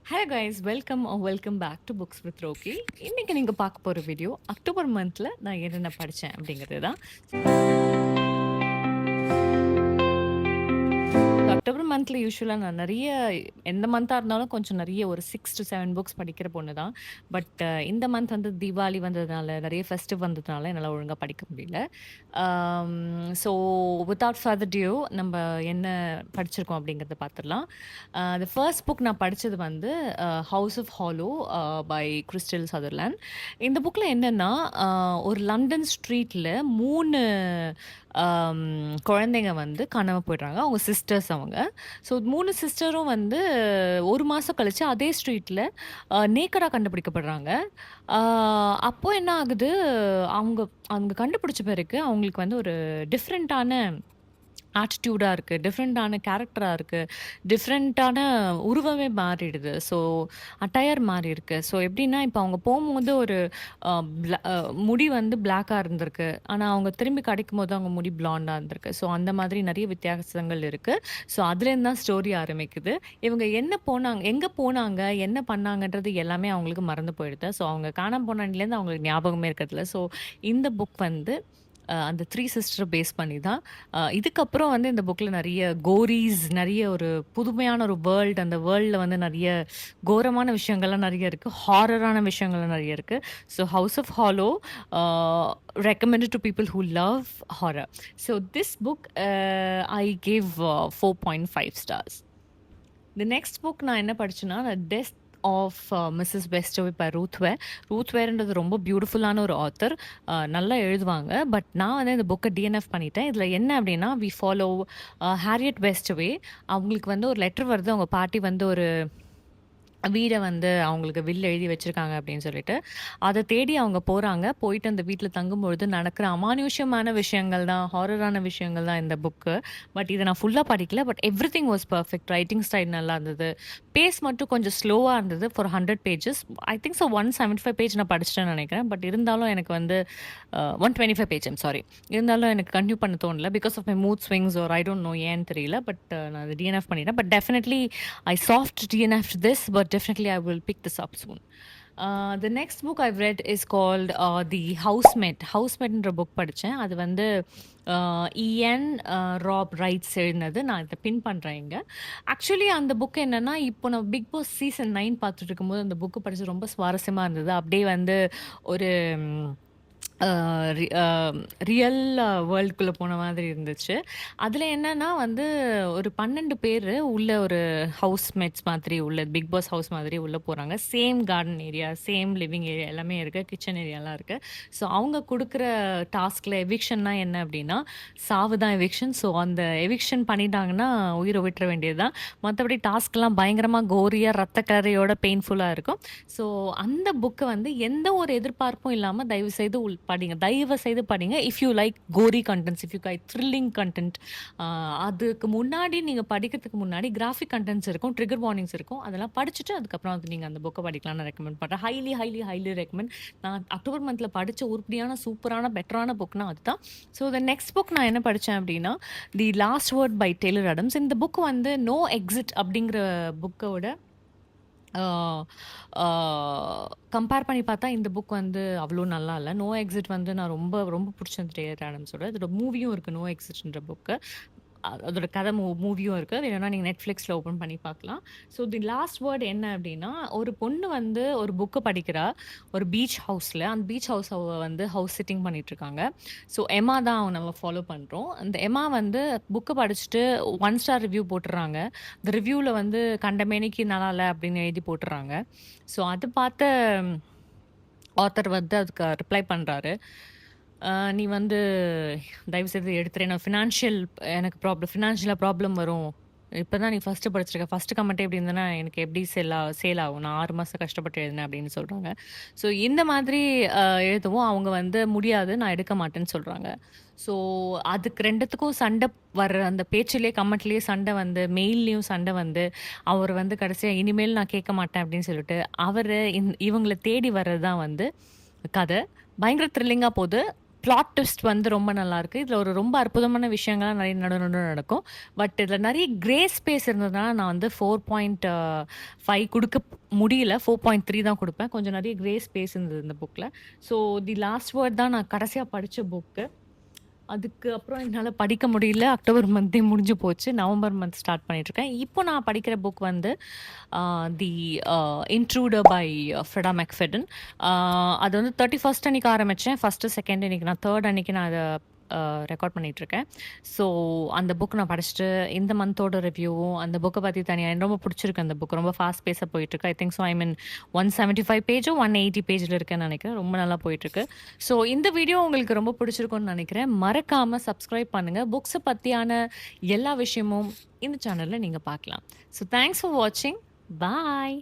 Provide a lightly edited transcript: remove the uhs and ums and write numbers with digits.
Hello guys welcome back to books with Rocky. இன்னைக்கு நீங்க பார்க்க போற வீடியோ அக்டோபர் மந்த்ல நான் என்னென்ன படிச்சேன் அப்படிங்கிறது தான். அக்டோபர் மந்த்ல யூசுவலா நான் நெறைய எந்த மந்த்தா இருந்தாலும் கொஞ்சம் நெறைய ஒரு 6 to 7 புக்ஸ் படிக்கிற பொண்ணு தான். பட் இந்த மந்த் வந்து தீபாவளி வந்ததுனால, நெறைய ஃபெஸ்டிவ் வந்ததுனால என்னால ஒழுங்கா படிக்க முடியல. ஸோ வித்தவுட் ஃபர்தர் டியூ நம்ப என்ன படிச்சிருக்கோம் அப்படிங்கிறத பார்த்துடலாம். த ஃபர்ஸ்ட் புக் நான் படிச்சது வந்து House of Hollow by Krystal Sutherland. இந்த புக்ல என்னன்னா, ஒரு லண்டன் ஸ்ட்ரீட்ல 3 குழந்தைங்க வந்து காணாம போயிடுறாங்க. அவங்க சிஸ்டர்ஸ் அவங்க. ஸோ 3 சிஸ்டரும் வந்து 1 மாசம் கழிச்சு அதே ஸ்ட்ரீட்ல நேக்கடா கண்டுபிடிக்கப்படுறாங்க. ஆ அப்போ என்ன ஆகுது, அவங்க அவங்க கண்டுபிடிச்ச பிறகு அவங்களுக்கு வந்து ஒரு டிஃப்ரெண்ட்டான ஆட்டிட்யூடா இருக்கு. டிஃப்ரெண்ட்டான கேரக்டரா இருக்கு. டிஃப்ரெண்ட்டான உருவமே மாறிடுது. ஸோ அட்டயர் மாறி இருக்கு. ஸோ எப்படின்னா, இப்ப அவங்க போம்போது ஒரு அ ப்ள அ முடி வந்து பிளாக்கா இருந்திருக்கு. ஆனா, அவங்க திரும்பி கிடைக்கும்போது அவங்க முடி பிளாண்டா இருந்திருக்கு. ஸோ அந்த மாதிரி நெறைய வித்தியாசங்கள் இருக்கு. ஸோ அதுலேருந்து தான் ஸ்டோரி ஆரம்பிக்குது. இவங்க எங்க போனாங்க, என்ன பண்ணாங்கன்றது எல்லாமே அவங்களுக்கு மறந்து போயிடுது. ஸோ அவங்க காணாம போன அன்னைலேருந்து அவங்களுக்கு ஞாபகமே இருக்கறதில்ல. ஸோ இந்த புக் வந்து அந்த 3 சிஸ்டர பேஸ் பண்ணி தான். இதுக்கப்புறம் வந்து இந்த புக்ல நெறைய கோரீஸ், நெறைய ஒரு புதுமையான ஒரு வேர்ல்ட். அந்த வேர்ல்ட்ல வந்து நெறைய கோரமான விஷயங்கள்லாம் நெறைய இருக்கு. ஹாரரான விஷயங்கள்லாம் நெறைய இருக்கு. So House of Hollow a recommended to people who love horror. So this book I give 4.5 stars. The next book நான் என்ன படிச்சேன்னா, Death of Mrs Westaway by Ruth Ware. Ruth வேர்ன்றது ரொம்ப பியூட்டிஃபுல்லான ஒரு ஆத்தர். நல்லா எழுதுவாங்க. பட் நான் வந்து இந்த புக்க டிஎன்எஃப் பண்ணிட்டேன். இதில என்ன அப்டின்னா, வி ஃபாலோ ஹேரியட் வெஸ்டர்வே. அவங்களுக்கு வந்து ஒரு லெட்டர் வருது. அவங்க பாட்டி வந்து ஒரு வீட வந்து அவங்களுக்கு வில் எழுதி வச்சிருக்காங்க அப்படின்னு சொல்லிட்டு, அத தேடி அவங்க போறாங்க. போயிட்டு அந்த வீட்ல தங்கும்பொழுது நடக்கிற அமானுஷ்யமான விஷயங்கள் தான், ஹாரரான விஷயங்கள் தான் இந்த புக்கு. பட் இத நான் ஃபுல்லா படிக்கல. But everything was perfect. Writing style நல்லா இருந்தது. பேஸ் மட்டும் கொஞ்சம் ஸ்லோவா இருந்தது for 100 pages. I think so 175 page நான் படிச்சுட்டேன்னு நெனைக்கிறேன். பட் இருந்தாலும் எனக்கு வந்து 125 பேஜ் சாரி. இருந்தாலும் எனக்கு கன்டின்யூ பண்ண தோணல. Because of my mood swings or I don't know ஏன்னு தெரியல. பட் நான் அத டிஎன்எஃப் பண்ணிட்டேன். But definitely I soft DNF'd this, but definitely I will pick this up soon. The next book I've read is called The Housemate. ஹவுஸ்மேட்ன்ற book படிச்சேன். அது வந்து இஎன் ராப் ரைட்ஸ் எழுதினது. நான் இத பின் பண்றேன் இங்க. ஆக்சுவலி அந்த புக் என்னன்னா, இப்போ நான் பிக் பாஸ் சீசன் 9 பார்த்துட்டு இருக்கும்போது அந்த புக் படிச்சு ரொம்ப சுவாரஸ்யமா இருந்தது. அப்படியே வந்து ஒரு அ ரி அ ரியல் வேர்ல்டுக்குள்ள போன மாதிரி இருந்துச்சு. அதில என்னன்னா வந்து ஒரு 12 பேரு உள்ள ஒரு ஹவுஸ்மேட்ஸ் மாதிரி உள்ள பிக் பாஸ் ஹவுஸ் மாதிரி உள்ள போறாங்க. Same garden area, same living area எல்லாமே இருக்கு. கிச்சன் ஏரியாலாம் இருக்கு. ஸோ அவங்க குடுக்குற டாஸ்க்ல எவிக்ஷன்னா என்ன அப்டின்னா, சாவு தான் எவிக்ஷன். ஸோ அந்த எவிக்ஷன் பண்ணிட்டாங்கன்னா உயிர விட்டுற வேண்டியது தான். மத்தபடி டாஸ்க்லாம் பயங்கரமா கோரியா, ரத்த கறையோட பெயின்ஃபுல்லா இருக்கும். ஸோ அந்த புக்க வந்து எந்த ஒரு எதிர்பார்ப்பும் இல்லாம தயவுசெய்து படிங்க. தயவு செய்து படிங்க. இஃப் யூ லைக் கோரி contents, if you like thrilling content, அதுக்கு முன்னாடி நீங்க படிக்கிறதுக்கு முன்னாடி கிராஃபிக் கன்டென்ட்ஸ் இருக்கும், ட்ரிகர் வார்னிங்ஸ் இருக்கும். அதெல்லாம் படிச்சுட்டு அதுக்கப்புறம் வந்து நீங்க அந்த புக்க படிக்கலாம்னு ரெக்கமெண்ட் பண்றேன். Highly recommend. நான் அக்டோபர் மந்த்ல படிச்ச உருப்படியான, சூப்பரான, பெட்டரான புக்னா அதுதான். ஸோ த நெக்ஸ்ட் புக் நான் என்ன படிச்சேன் அப்டின்னா, The Last Word by Taylor Adams. இந்த புக் வந்து நோ எக்ஸிட் அப்படிங்கிற புக்கோட ஆ ஆ கம்பேர் பண்ணி பார்த்தா இந்த புக் வந்து அவ்வளோ நல்லா இல்ல. நோ எக்ஸிட் வந்து நான் ரொம்ப ரொம்ப புடிச்சது டேலர் ஆடம்ஸோட. இதோட மூவியும் இருக்கு. நோ எக்ஸிட்ன்ற புக்கு. அதோட கதை மூவியும் இருக்கு. வேணும்னா நீங்க Netflixல ஓப்பன் பண்ணி பார்க்கலாம். ஸோ தி லாஸ்ட் வேர்ட் என்ன அப்டின்னா, ஒரு பொண்ணு வந்து ஒரு புக்க படிக்கிறா. ஒரு பீச் ஹவுஸ்ல. அந்த பீச் ஹவுஸ் அவ வந்து ஹவுஸ் சிட்டிங் பண்ணிட்டுருக்காங்க. ஸோ எம்மா தான் நம்ம ஃபாலோ பண்றோம். அந்த எம்மா வந்து புக்க படிச்சுட்டு 1 ஸ்டார் ரிவ்யூ போட்டுர்றாங்க. இந்த ரிவ்யூல வந்து கண்டமேனிக்கு நல்லா இல்ல அப்படின்னு எழுதி போட்டுர்றாங்க. ஸோ அது பார்த்த ஆத்தர் வந்து அதுக்கு ரிப்ளை பண்றாரு. "நீ வந்து தயவுசெய்து எடுத்துரு. நான் ஃபினான்ஷியலா ப்ராப்ளம் வரும். இப்பதான் நீ ஃபர்ஸ்ட்டு படிச்சிருக்க. ஃபர்ஸ்ட்டு கமெண்ட்டே இப்படி இருந்ததுன்னா, எனக்கு எப்படி சேல் ஆகும்? நான் 6 மாசம் கஷ்டப்பட்டு எழுதினேன்" அப்படின்னு சொல்றாங்க. ஸோ இந்த மாதிரி எழுதவும் அவங்க வந்து முடியாது, நான் எடுக்க மாட்டேன்னு சொல்றாங்க. ஸோ அதுக்கு 2த்துக்கும் சண்டை வர்ற அந்த பேச்சிலேயே, கமெண்ட்லேயே சண்டை வந்து, மெயில்லயும் சண்டை வந்து, அவர் வந்து கடைசியா இனிமேல் நான் கேட்க மாட்டேன் அப்படின்னு சொல்லிட்டு, அவரு இவங்கள தேடி வர்றது தான் வந்து கதை. பயங்கர த்ரில்லிங்கா போது. பிளாட் ட்விஸ்ட் வந்து ரொம்ப நல்லாயிருக்கு. இதில ஒரு ரொம்ப அற்புதமான விஷயங்கள்லாம் நெறைய நடுவுல நடக்கும். பட் இதில நெறைய கிரே ஸ்பேஸ் இருந்ததுனால நான் வந்து 4.5 குடுக்க முடியல. 4.3 தான் குடுப்பேன். கொஞ்சம் நெறைய கிரே ஸ்பேஸ் இருந்தது இந்த புக்ல. ஸோ தி லாஸ்ட் வேர்ட் தான் நான் கடைசியா படிச்ச புக்கு. அதுக்கு அப்புறம் என்னால படிக்க முடியல. அக்டோபர் மந்தே முடிஞ்சு போச்சு. நவம்பர் மந்த் ஸ்டார்ட் பண்ணிட்டுருக்கேன். இப்போ நான் படிக்கிற புக் வந்து அ தி இன்ட்ரூடர் பை ஃப்ரெடா மெக்ஃபெர்டன். அ அது வந்து 31 அன்னைக்கு ஆரம்பிச்சேன். 1, 2 இன்னைக்கு நான் 3 அன்னைக்கு நான் அத ரெக்கார்ட் பண்ணிட்டுருக்கேன். ஸோ அந்த புக் நான் படிச்சுட்டு இந்த மந்தோட ரிவ்யூவும் அந்த புக்க பத்தி தனியா எனக்கு ரொம்ப புடிச்சிருக்கு அந்த புக். ரொம்ப ஃபாஸ்ட் பேஸா போயிட்டுருக்கு. ஐ திங்க் ஸோ ஐ மீன் 175 பேஜோ, 180 பேஜ்ல இருக்கேன்னு நெனைக்கிறேன். ரொம்ப நல்லா போயிட்டுருக்கு. ஸோ இந்த வீடியோ உங்களுக்கு ரொம்ப பிடிச்சிருக்கும்னு நெனைக்கிறேன். மறக்காம சப்ஸ்கிரைப் பண்ணுங்க. புக்ஸ பத்தியான எல்லா விஷயமும் இந்த சேனல்ல நீங்க பார்க்கலாம். ஸோ தேங்க்ஸ் ஃபார் வாட்சிங். பாய்.